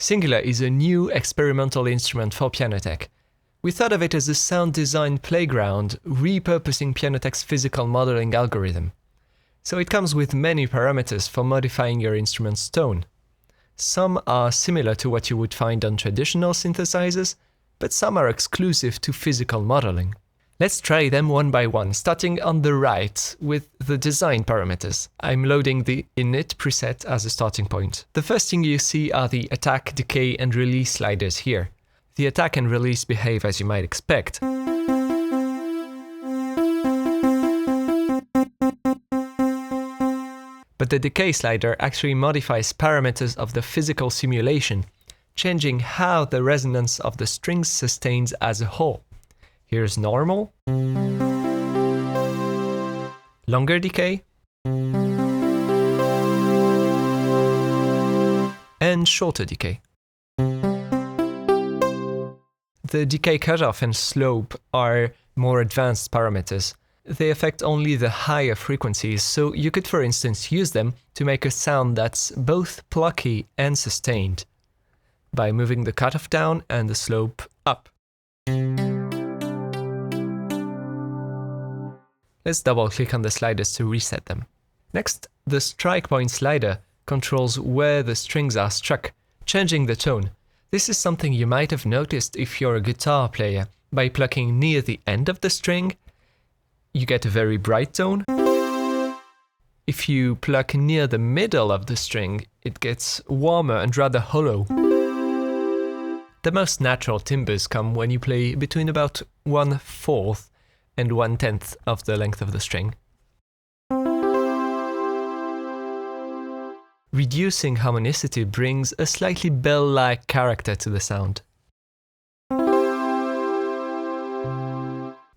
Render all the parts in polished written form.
Syngular is a new experimental instrument for Pianoteq. We thought of it as a sound design playground, repurposing Pianoteq's physical modeling algorithm. So it comes with many parameters for modifying your instrument's tone. Some are similar to what you would find on traditional synthesizers, but some are exclusive to physical modeling. Let's try them one by one, starting on the right with the design parameters. I'm loading the init preset as a starting point. The first thing you see are the attack, decay, and release sliders here. The attack and release behave as you might expect. But the decay slider actually modifies parameters of the physical simulation, changing how the resonance of the strings sustains as a whole. Here's normal, longer decay, and shorter decay. The decay cutoff and slope are more advanced parameters. They affect only the higher frequencies, so you could, for instance, use them to make a sound that's both plucky and sustained, by moving the cutoff down and the slope up. Let's double-click on the sliders to reset them. Next, the strike point slider controls where the strings are struck, changing the tone. This is something you might have noticed if you're a guitar player. By plucking near the end of the string, you get a very bright tone. If you pluck near the middle of the string, it gets warmer and rather hollow. The most natural timbres come when you play between about 1/4 and 1/10 of the length of the string. Reducing harmonicity brings a slightly bell-like character to the sound.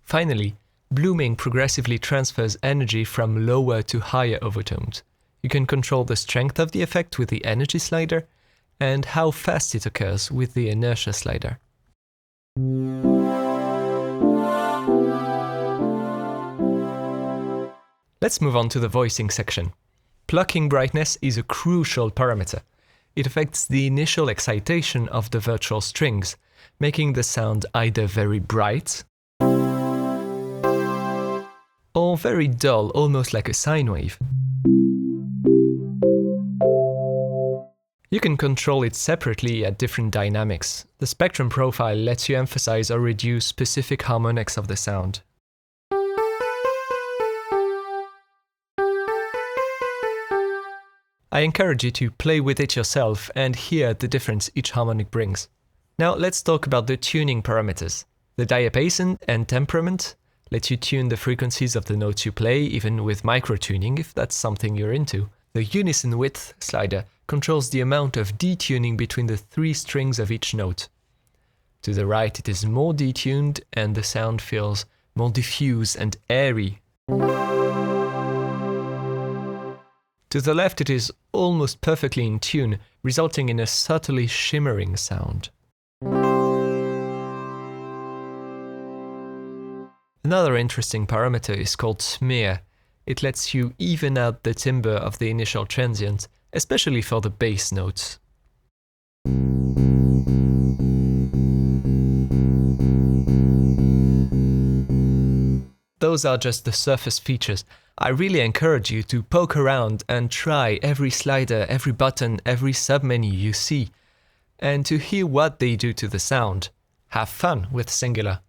Finally, blooming progressively transfers energy from lower to higher overtones. You can control the strength of the effect with the energy slider and how fast it occurs with the inertia slider. Let's move on to the voicing section. Plucking brightness is a crucial parameter. It affects the initial excitation of the virtual strings, making the sound either very bright or very dull, almost like a sine wave. You can control it separately at different dynamics. The spectrum profile lets you emphasize or reduce specific harmonics of the sound. I encourage you to play with it yourself and hear the difference each harmonic brings. Now let's talk about the tuning parameters. The diapason and temperament let you tune the frequencies of the notes you play, even with microtuning if that's something you're into. The unison width slider controls the amount of detuning between the 3 strings of each note. To the right it is more detuned and the sound feels more diffuse and airy. To the left it is almost perfectly in tune, resulting in a subtly shimmering sound. Another interesting parameter is called smear. It lets you even out the timbre of the initial transient, especially for the bass notes. Those are just the surface features. I really encourage you to poke around and try every slider, every button, every submenu you see, and to hear what they do to the sound. Have fun with Syngular.